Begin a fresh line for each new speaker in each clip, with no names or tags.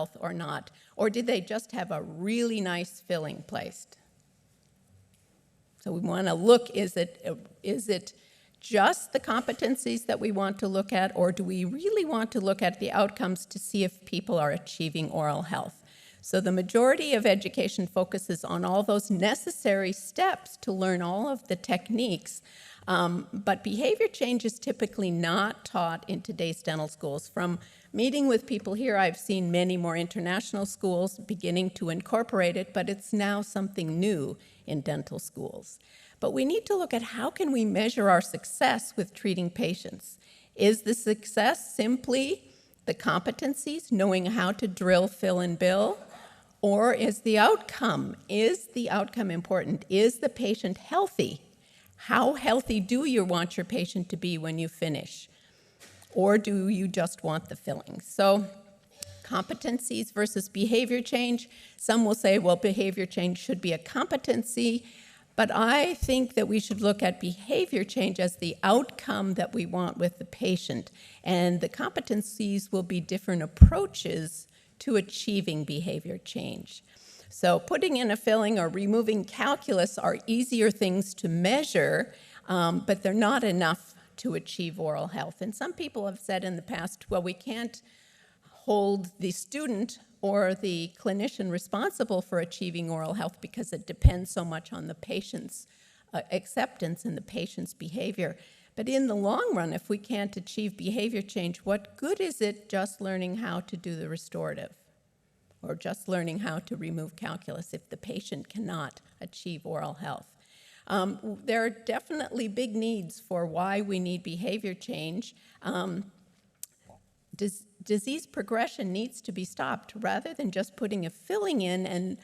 health or not? Or did they just have a really nice filling placed? So we want to look, is it just the competencies that we want to look at, or do we really want to look at the outcomes to see if people are achieving oral health? So the majority of education focuses on all those necessary steps to learn all of the techniques, but behavior change is typically not taught in today's dental schools. From meeting with people here, I've seen many more international schools beginning to incorporate it, but it's now something new in dental schools. But we need to look at how can we measure our success with treating patients. Is the success simply the competencies, knowing how to drill, fill, and bill? Or is the outcome important? Is the patient healthy? How healthy do you want your patient to be when you finish? Or do you just want the filling? So competencies versus behavior change. Some will say, well, behavior change should be a competency, but I think that we should look at behavior change as the outcome that we want with the patient. And the competencies will be different approaches to achieving behavior change. So putting in a filling or removing calculus are easier things to measure, but they're not enough to achieve oral health. And some people have said in the past, well, we can't hold the student or the clinician responsible for achieving oral health because it depends so much on the patient's acceptance and the patient's behavior. But in the long run, if we can't achieve behavior change, what good is it just learning how to do the restorative or just learning how to remove calculus if the patient cannot achieve oral health? There are definitely big needs for why we need behavior change. Disease progression needs to be stopped rather than just putting a filling in. And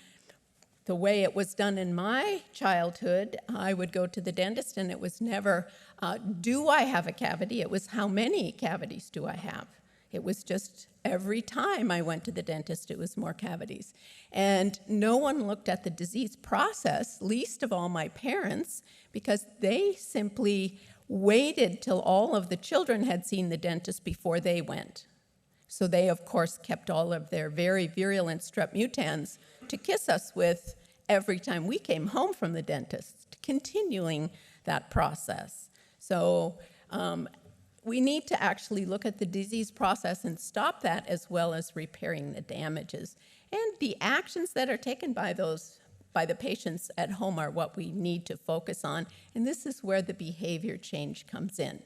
the way it was done in my childhood, I would go to the dentist and it was never, do I have a cavity? It was, how many cavities do I have? It was just every time I went to the dentist, it was more cavities. And no one looked at the disease process, least of all my parents, because they simply waited till all of the children had seen the dentist before they went. So they, of course, kept all of their very virulent strep mutans to kiss us with every time we came home from the dentist, continuing that process. So we need to actually look at the disease process and stop that, as well as repairing the damages. And the actions that are taken by the patients at home are what we need to focus on, and this is where the behavior change comes in.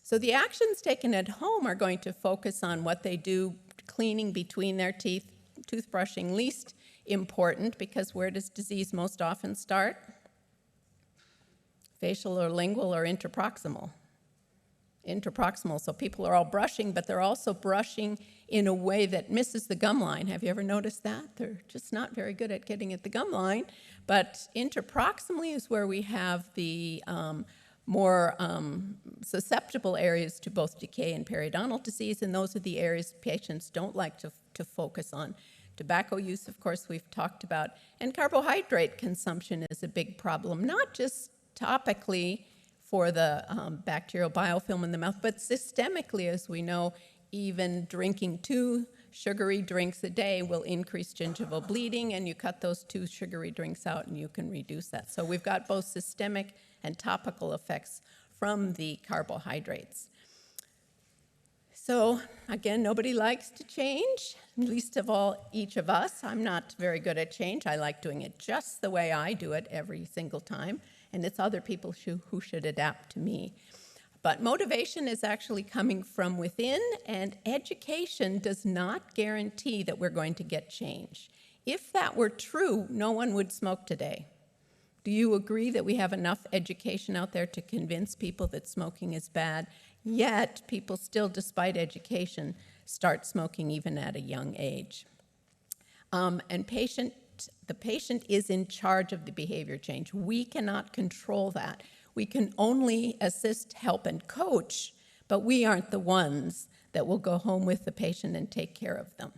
So the actions taken at home are going to focus on what they do, cleaning between their teeth, toothbrushing least important, because where does disease most often start? Facial or lingual or interproximal? Interproximal, so people are all brushing, but they're also brushing in a way that misses the gum line. Have you ever noticed that? They're just not very good at getting at the gum line, but interproximally is where we have the more susceptible areas to both decay and periodontal disease, and those are the areas patients don't like to focus on. Tobacco use, of course, we've talked about, and carbohydrate consumption is a big problem, not just topically for the bacterial biofilm in the mouth, but systemically, as we know, even drinking 2 sugary drinks a day will increase gingival bleeding, and you cut those 2 sugary drinks out and you can reduce that. So we've got both systemic and topical effects from the carbohydrates. So again, nobody likes to change, least of all each of us. I'm not very good at change. I like doing it just the way I do it every single time, and it's other people who should adapt to me. But motivation is actually coming from within, and education does not guarantee that we're going to get change. If that were true, no one would smoke today. Do you agree that we have enough education out there to convince people that smoking is bad? Yet, people still, despite education, start smoking even at a young age. And the patient is in charge of the behavior change. We cannot control that. We can only assist, help, and coach, but we aren't the ones that will go home with the patient and take care of them.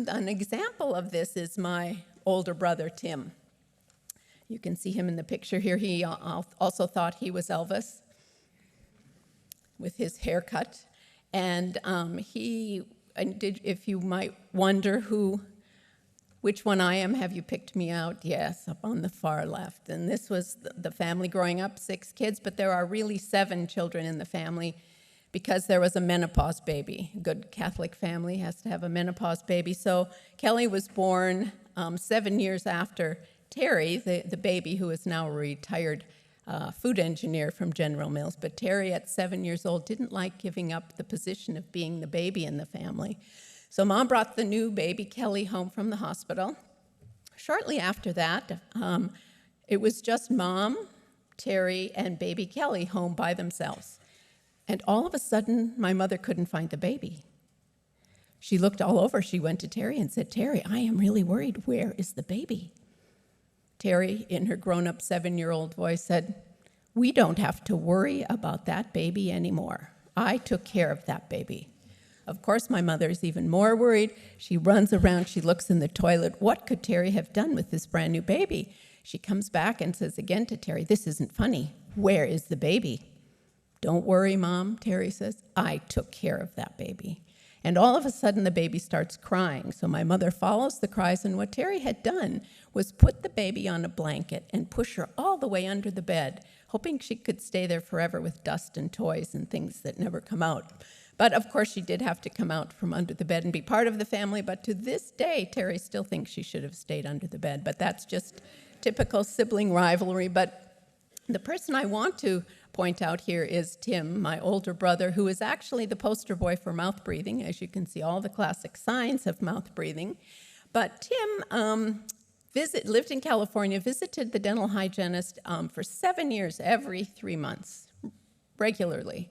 An example of this is my older brother, Tim. You can see him in the picture here. He also thought he was Elvis with his haircut. And he if you might wonder which one I am, have you picked me out? Yes, up on the far left. And this was the family growing up, 6 kids, but there are really 7 children in the family because there was a menopause baby. A good Catholic family has to have a menopause baby. So Kelly was born 7 years after Terry, the baby, who is now a retired food engineer from General Mills. But Terry, at 7 years old, didn't like giving up the position of being the baby in the family. So Mom brought the new baby, Kelly, home from the hospital. Shortly after that, it was just Mom, Terry, and baby Kelly home by themselves. And all of a sudden, my mother couldn't find the baby. She looked all over. She went to Terry and said, "Terry, I am really worried. Where is the baby?" Terry, in her grown-up 7-year-old voice, said, "We don't have to worry about that baby anymore. I took care of that baby." Of course, my mother is even more worried. She runs around, she looks in the toilet. What could Terry have done with this brand new baby? She comes back and says again to Terry, "This isn't funny. Where is the baby?" "Don't worry, Mom," Terry says. "I took care of that baby." And all of a sudden, the baby starts crying. So my mother follows the cries, and what Terry had done was put the baby on a blanket and push her all the way under the bed, hoping she could stay there forever with dust and toys and things that never come out. But of course, she did have to come out from under the bed and be part of the family. But to this day, Terry still thinks she should have stayed under the bed. But that's just typical sibling rivalry. But the person I want to point out here is Tim, my older brother, who is actually the poster boy for mouth breathing. As you can see, all the classic signs of mouth breathing. But Tim lived in California, visited the dental hygienist for 7 years, every 3 months, regularly.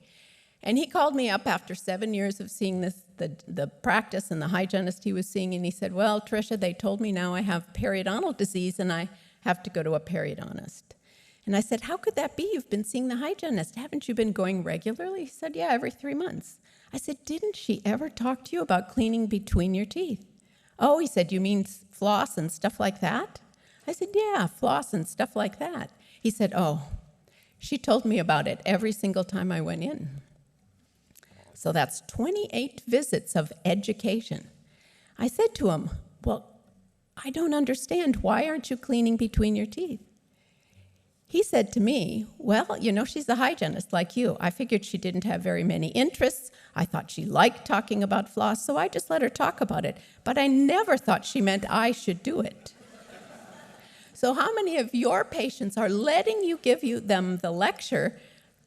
And he called me up after 7 years of seeing the practice and the hygienist he was seeing, and he said, "Well, Tricia, they told me now I have periodontal disease and I have to go to a periodontist." And I said, "How could that be? You've been seeing the hygienist. Haven't you been going regularly?" He said, "Yeah, every 3 months." I said, "Didn't she ever talk to you about cleaning between your teeth?" "Oh," he said, "you mean floss and stuff like that?" I said, "Yeah, floss and stuff like that." He said, "Oh, she told me about it every single time I went in." So that's 28 visits of education. I said to him, "Well, I don't understand. Why aren't you cleaning between your teeth?" He said to me, "Well, you know, she's a hygienist like you. I figured she didn't have very many interests. I thought she liked talking about floss, so I just let her talk about it. But I never thought she meant I should do it." So how many of your patients are letting you give them the lecture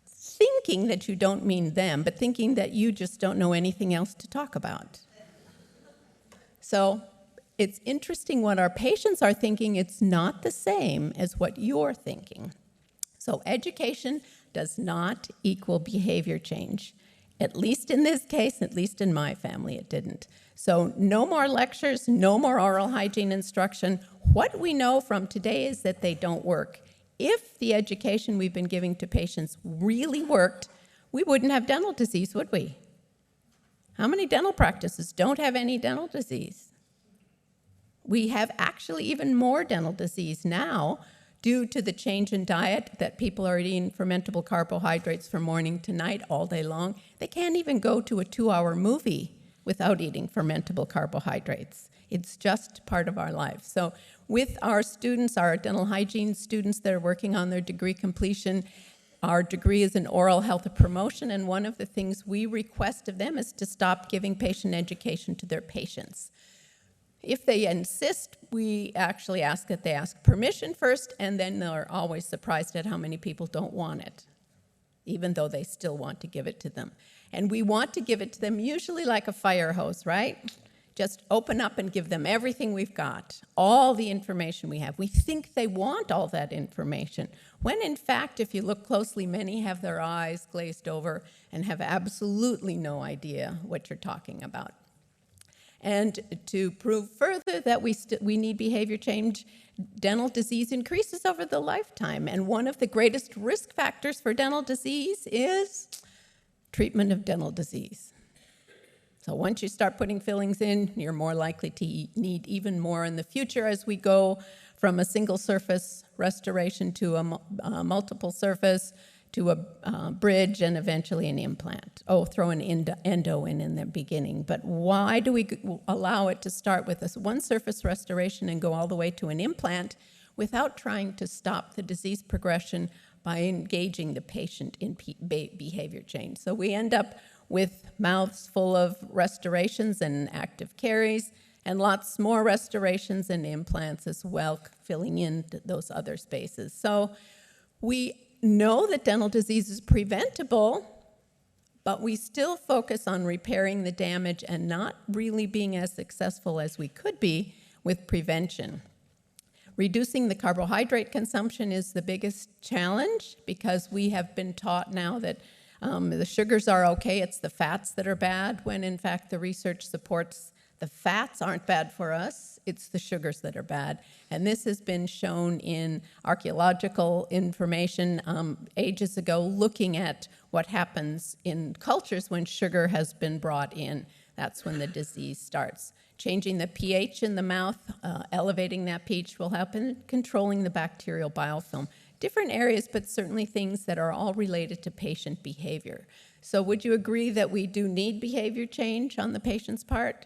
thinking that you don't mean them, but thinking that you just don't know anything else to talk about? So it's interesting what our patients are thinking. It's not the same as what you're thinking. So education does not equal behavior change. At least in this case, at least in my family, it didn't. So no more lectures, no more oral hygiene instruction. What we know from today is that they don't work. If the education we've been giving to patients really worked, we wouldn't have dental disease, would we? How many dental practices don't have any dental disease? We have actually even more dental disease now due to the change in diet that people are eating fermentable carbohydrates from morning to night all day long. They can't even go to a 2-hour movie without eating fermentable carbohydrates. It's just part of our life. So with our students, our dental hygiene students that are working on their degree completion, our degree is in oral health promotion, and one of the things we request of them is to stop giving patient education to their patients. If they insist, we actually ask that they ask permission first, and then they're always surprised at how many people don't want it, even though they still want to give it to them. And we want to give it to them usually like a fire hose, right? Just open up and give them everything we've got, all the information we have. We think they want all that information, when in fact, if you look closely, many have their eyes glazed over and have absolutely no idea what you're talking about. And to prove further that we need behavior change, dental disease increases over the lifetime. And one of the greatest risk factors for dental disease is treatment of dental disease. So once you start putting fillings in, you're more likely to need even more in the future as we go from a single surface restoration to a multiple surface, to a bridge and eventually an implant. Oh, throw an endo in the beginning. But why do we allow it to start with this one surface restoration and go all the way to an implant without trying to stop the disease progression by engaging the patient in behavior change? So we end up with mouths full of restorations and active caries, and lots more restorations and implants as well, filling in those other spaces. So we know that dental disease is preventable, but we still focus on repairing the damage and not really being as successful as we could be with prevention. Reducing the carbohydrate consumption is the biggest challenge because we have been taught now that the sugars are okay, it's the fats that are bad, when in fact the research supports the fats aren't bad for us, it's the sugars that are bad. And this has been shown in archaeological information ages ago, looking at what happens in cultures when sugar has been brought in. That's when the disease starts. Changing the pH in the mouth, elevating that pH will help in controlling the bacterial biofilm. Different areas, but certainly things that are all related to patient behavior. So would you agree that we do need behavior change on the patient's part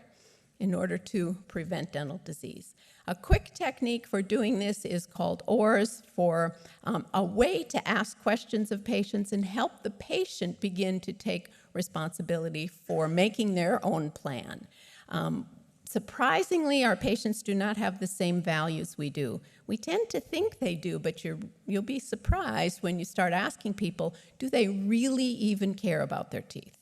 in order to prevent dental disease? A quick technique for doing this is called OARs, for a way to ask questions of patients and help the patient begin to take responsibility for making their own plan. Surprisingly, our patients do not have the same values we do. We tend to think they do, but you'll be surprised when you start asking people, do they really even care about their teeth?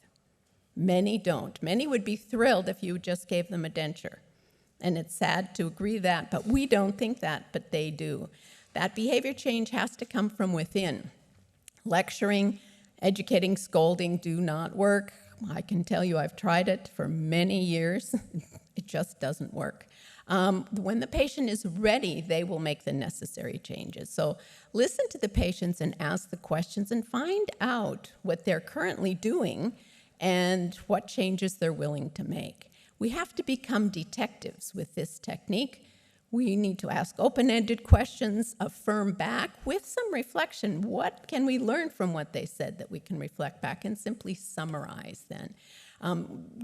Many don't. Many would be thrilled if you just gave them a denture. And it's sad to agree that, but we don't think that, but they do. That behavior change has to come from within. Lecturing, educating, scolding do not work. I can tell you I've tried it for many years. It just doesn't work. When the patient is ready, they will make the necessary changes. So listen to the patients and ask the questions and find out what they're currently doing and what changes they're willing to make. We have to become detectives with this technique. We need to ask open-ended questions, affirm back with some reflection. What can we learn from what they said that we can reflect back, and simply summarize then?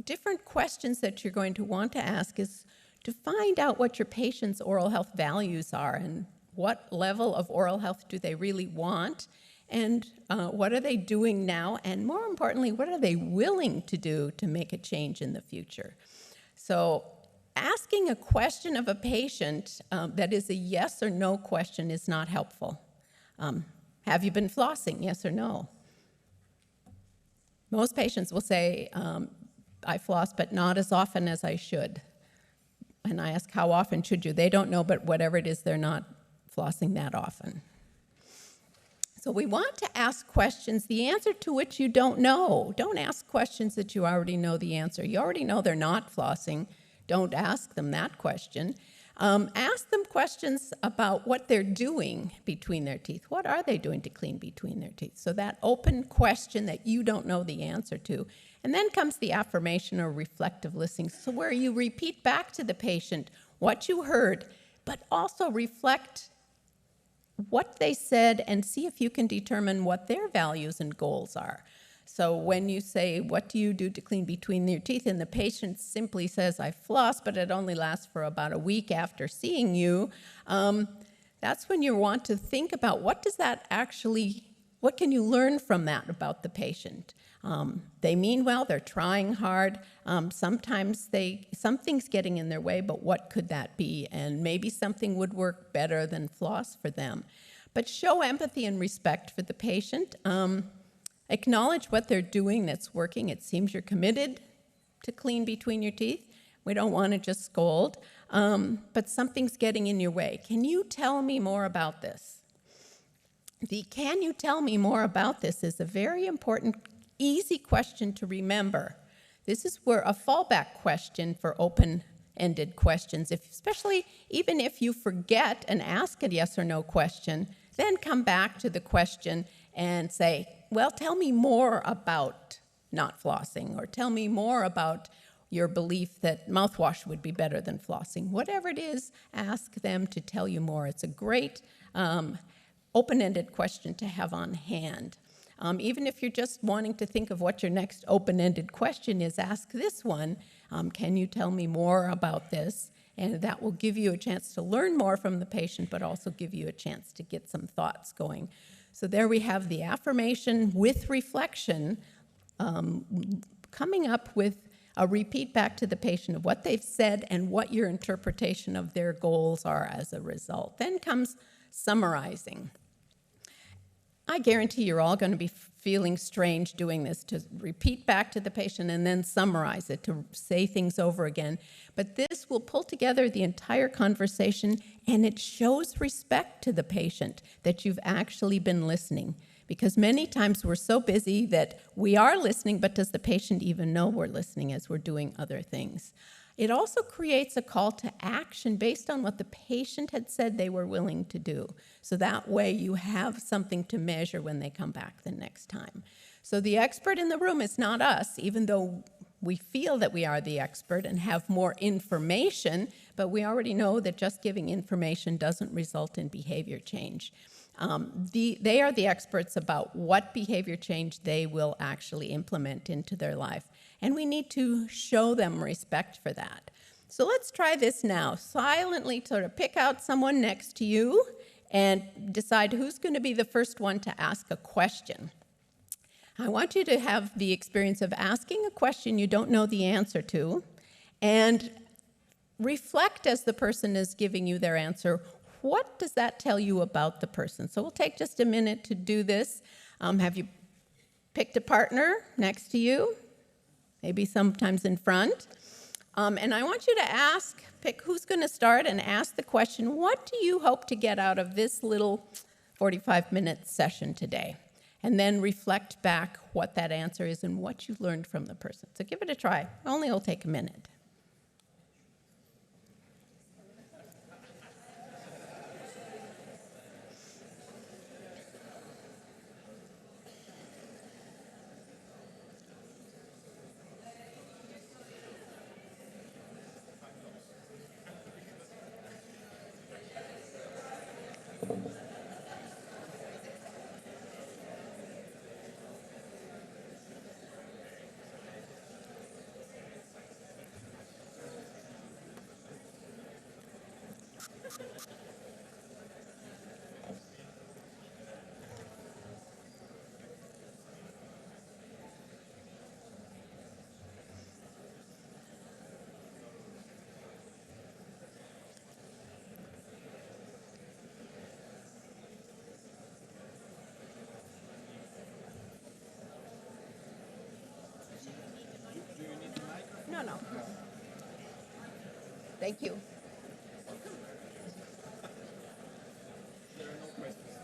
Different questions that you're going to want to ask is to find out what your patient's oral health values are and what level of oral health do they really want, and what are they doing now, and more importantly, what are they willing to do to make a change in the future? So asking a question of a patient that is a yes or no question is not helpful. Have you been flossing, yes or no? Most patients will say, I floss, but not as often as I should. And I ask, how often should you? They don't know, but whatever it is, they're not flossing that often. So we want to ask questions, the answer to which you don't know. Don't ask questions that you already know the answer. You already know they're not flossing. Don't ask them that question. Ask them questions about what they're doing between their teeth. What are they doing to clean between their teeth? So that open question that you don't know the answer to. And then comes the affirmation or reflective listening, so where you repeat back to the patient what you heard, but also reflect what they said and see if you can determine what their values and goals are. So when you say, what do you do to clean between your teeth? And the patient simply says, I floss, but it only lasts for about a week after seeing you. That's when you want to think about what can you learn from that about the patient? They mean well, they're trying hard. Sometimes something's getting in their way, but what could that be? And maybe something would work better than floss for them. But show empathy and respect for the patient. Acknowledge what they're doing that's working. It seems you're committed to clean between your teeth. We don't want to just scold, but something's getting in your way. Can you tell me more about this? The can you tell me more about this is a very important, easy question to remember. This is where a fallback question for open-ended questions, especially even if you forget and ask a yes or no question, then come back to the question and say, well, tell me more about not flossing, or tell me more about your belief that mouthwash would be better than flossing. Whatever it is, ask them to tell you more. It's a great open-ended question to have on hand. Even if you're just wanting to think of what your next open-ended question is, ask this one, can you tell me more about this? And that will give you a chance to learn more from the patient, but also give you a chance to get some thoughts going. So there we have the affirmation with reflection, coming up with a repeat back to the patient of what they've said and what your interpretation of their goals are as a result. Then comes summarizing. I guarantee you're all going to be feeling strange doing this, to repeat back to the patient and then summarize it, to say things over again. But this will pull together the entire conversation, and it shows respect to the patient that you've actually been listening. Because many times we're so busy that we are listening, but does the patient even know we're listening as we're doing other things? It also creates a call to action based on what the patient had said they were willing to do. So that way you have something to measure when they come back the next time. So the expert in the room is not us, even though we feel that we are the expert and have more information, but we already know that just giving information doesn't result in behavior change. They are the experts about what behavior change they will actually implement into their life. And we need to show them respect for that. So let's try this now. Silently sort of pick out someone next to you and decide who's going to be the first one to ask a question. I want you to have the experience of asking a question you don't know the answer to, and reflect as the person is giving you their answer. What does that tell you about the person? So we'll take just a minute to do this. Have you picked a partner next to you? Maybe sometimes in front. And I want you to pick who's going to start and ask the question, what do you hope to get out of this little 45-minute session today? And then reflect back what that answer is and what you learned from the person. So give it a try. Only it'll take a minute. No. Thank you.
There are no questions.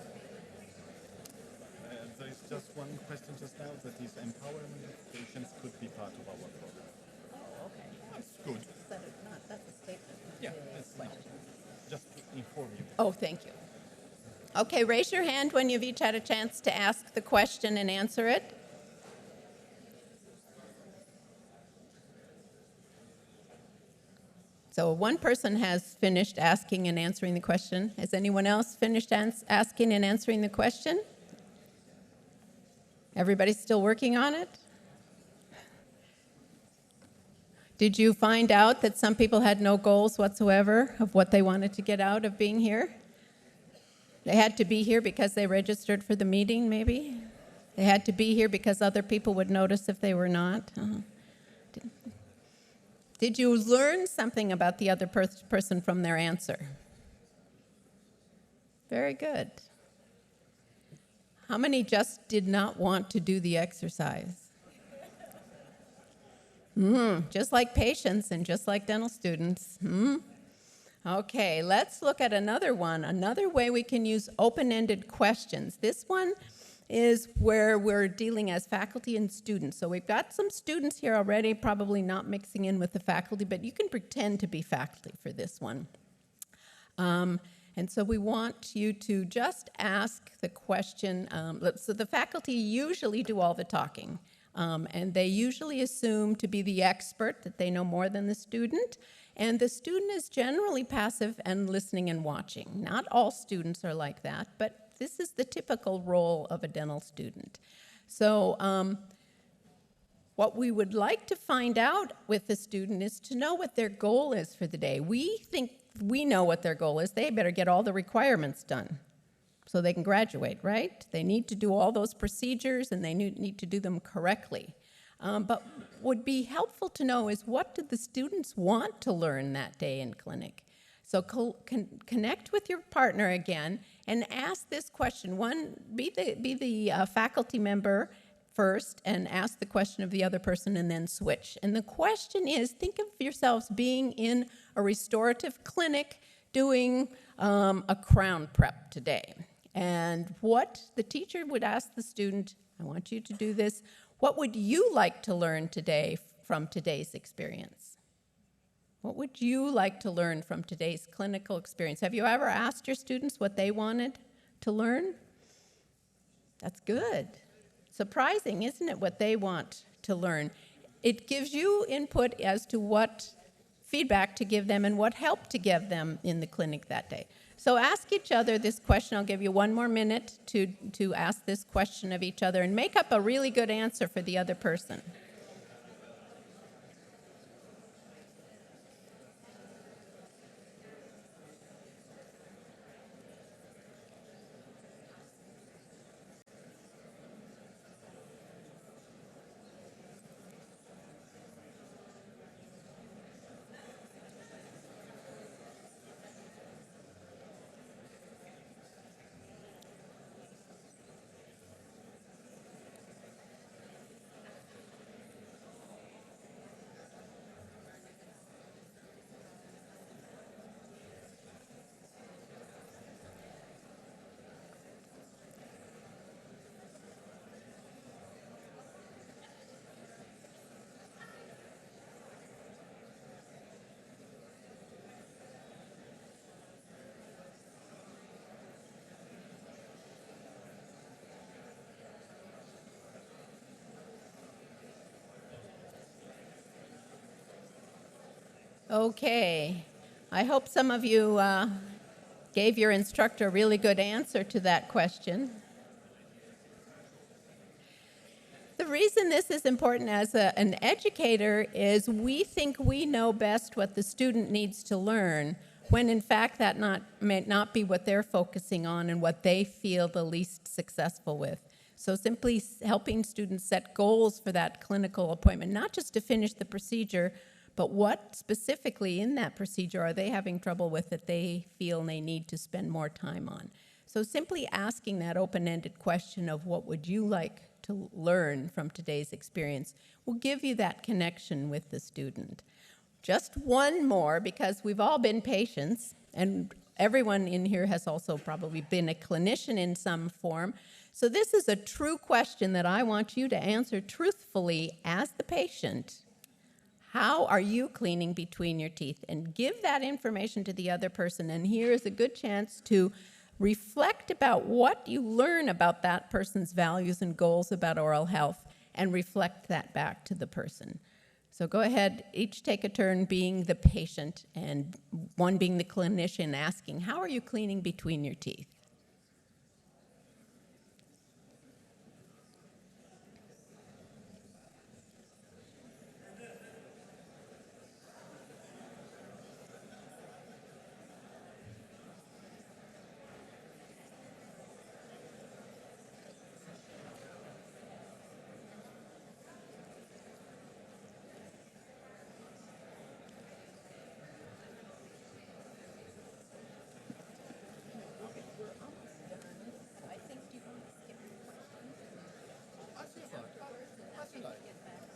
There is just one question just now, that is empowerment of patients could be part of our program.
Oh, okay.
That's good.
That's a statement.
Yeah, that's not. Just to inform you.
Oh, thank you. Okay, raise your hand when you've each had a chance to ask the question and answer it. So one person has finished asking and answering the question. Has anyone else finished asking and answering the question? Everybody's still working on it? Did you find out that some people had no goals whatsoever of what they wanted to get out of being here? They had to be here because they registered for the meeting, maybe? They had to be here because other people would notice if they were not? Did you learn something about the other person from their answer? Very good. How many just did not want to do the exercise? Just like patients and just like dental students. Okay, let's look at another one. Another way we can use open-ended questions. This one is where we're dealing as faculty and students. So we've got some students here already, probably not mixing in with the faculty, but you can pretend to be faculty for this one. And so we want you to just ask the question. So the faculty usually do all the talking, and they usually assume to be the expert, that they know more than the student. And the student is generally passive and listening and watching. Not all students are like that, but this is the typical role of a dental student. So what we would like to find out with the student is to know what their goal is for the day. We think we know what their goal is. They better get all the requirements done so they can graduate, right? They need to do all those procedures, and they need to do them correctly. But would be helpful to know is, what do the students want to learn that day in clinic? So connect with your partner again and ask this question. One, be the faculty member first and ask the question of the other person, and then switch. And the question is, think of yourselves being in a restorative clinic doing a crown prep today. And what the teacher would ask the student, I want you to do this, what would you like to learn today from today's experience? What would you like to learn from today's clinical experience? Have you ever asked your students what they wanted to learn? That's good. Surprising, isn't it, what they want to learn? It gives you input as to what feedback to give them and what help to give them in the clinic that day. So ask each other this question. I'll give you 1 more minute to ask this question of each other and make up a really good answer for the other person. Okay, I hope some of you gave your instructor a really good answer to that question. The reason this is important as an educator is we think we know best what the student needs to learn, when in fact that may not be what they're focusing on and what they feel the least successful with. So simply helping students set goals for that clinical appointment, not just to finish the procedure, but what specifically in that procedure are they having trouble with that they feel they need to spend more time on. So simply asking that open-ended question of what would you like to learn from today's experience will give you that connection with the student. Just one more, because we've all been patients, and everyone in here has also probably been a clinician in some form. So this is a true question that I want you to answer truthfully as the patient. How are you cleaning between your teeth? And give that information to the other person. And here is a good chance to reflect about what you learn about that person's values and goals about oral health, and reflect that back to the person. So go ahead, each take a turn being the patient and one being the clinician, asking, how are you cleaning between your teeth?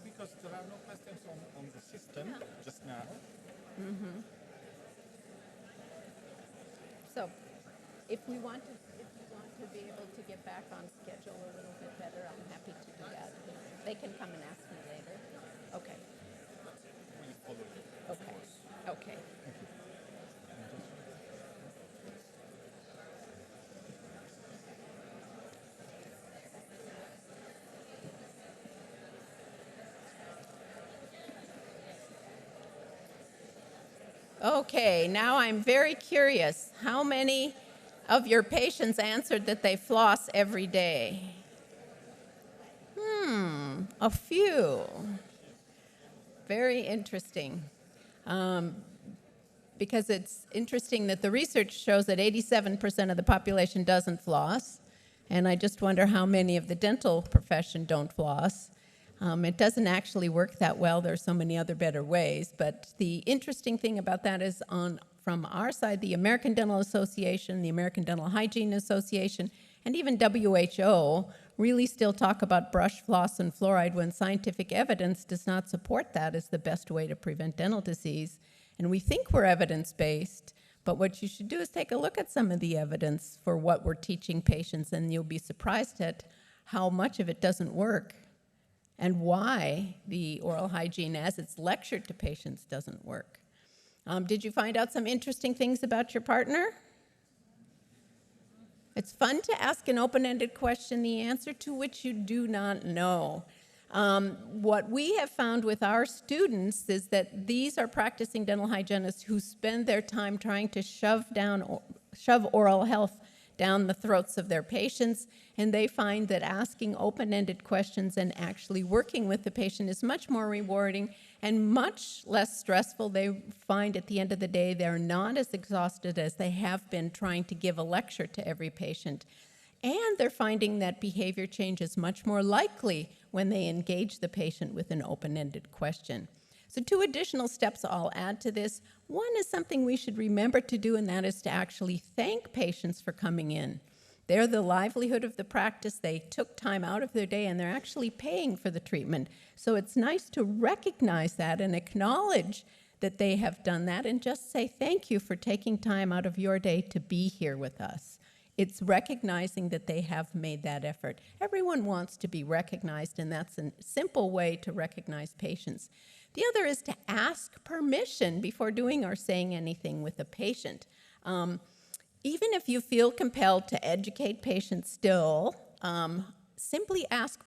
Because there are no questions on the system just now.
So if we want to be able to get back on schedule a little bit better, I'm happy to do that. They can come and ask me later. Okay.
We follow you, of
Okay.
course.
Okay. Okay, now I'm very curious. How many of your patients answered that they floss every day? A few. Very interesting. Because it's interesting that the research shows that 87% of the population doesn't floss, and I just wonder how many of the dental profession don't floss. It doesn't actually work that well. There are so many other better ways, but the interesting thing about that is from our side, the American Dental Association, the American Dental Hygiene Association, and even WHO really still talk about brush, floss, and fluoride when scientific evidence does not support that as the best way to prevent dental disease. And we think we're evidence-based, but what you should do is take a look at some of the evidence for what we're teaching patients, and you'll be surprised at how much of it doesn't work and why the oral hygiene as it's lectured to patients doesn't work. Did you find out some interesting things about your partner? It's fun to ask an open-ended question, the answer to which you do not know. What we have found with our students is that these are practicing dental hygienists who spend their time trying to shove oral health down the throats of their patients, and they find that asking open-ended questions and actually working with the patient is much more rewarding and much less stressful. They find at the end of the day they're not as exhausted as they have been trying to give a lecture to every patient. And they're finding that behavior change is much more likely when they engage the patient with an open-ended question. So 2 additional steps I'll add to this. One is something we should remember to do, and that is to actually thank patients for coming in. They're the livelihood of the practice. They took time out of their day, and they're actually paying for the treatment. So it's nice to recognize that and acknowledge that they have done that and just say thank you for taking time out of your day to be here with us. It's recognizing that they have made that effort. Everyone wants to be recognized, and that's a simple way to recognize patients. The other is to ask permission before doing or saying anything with a patient. Even if you feel compelled to educate patients still, simply ask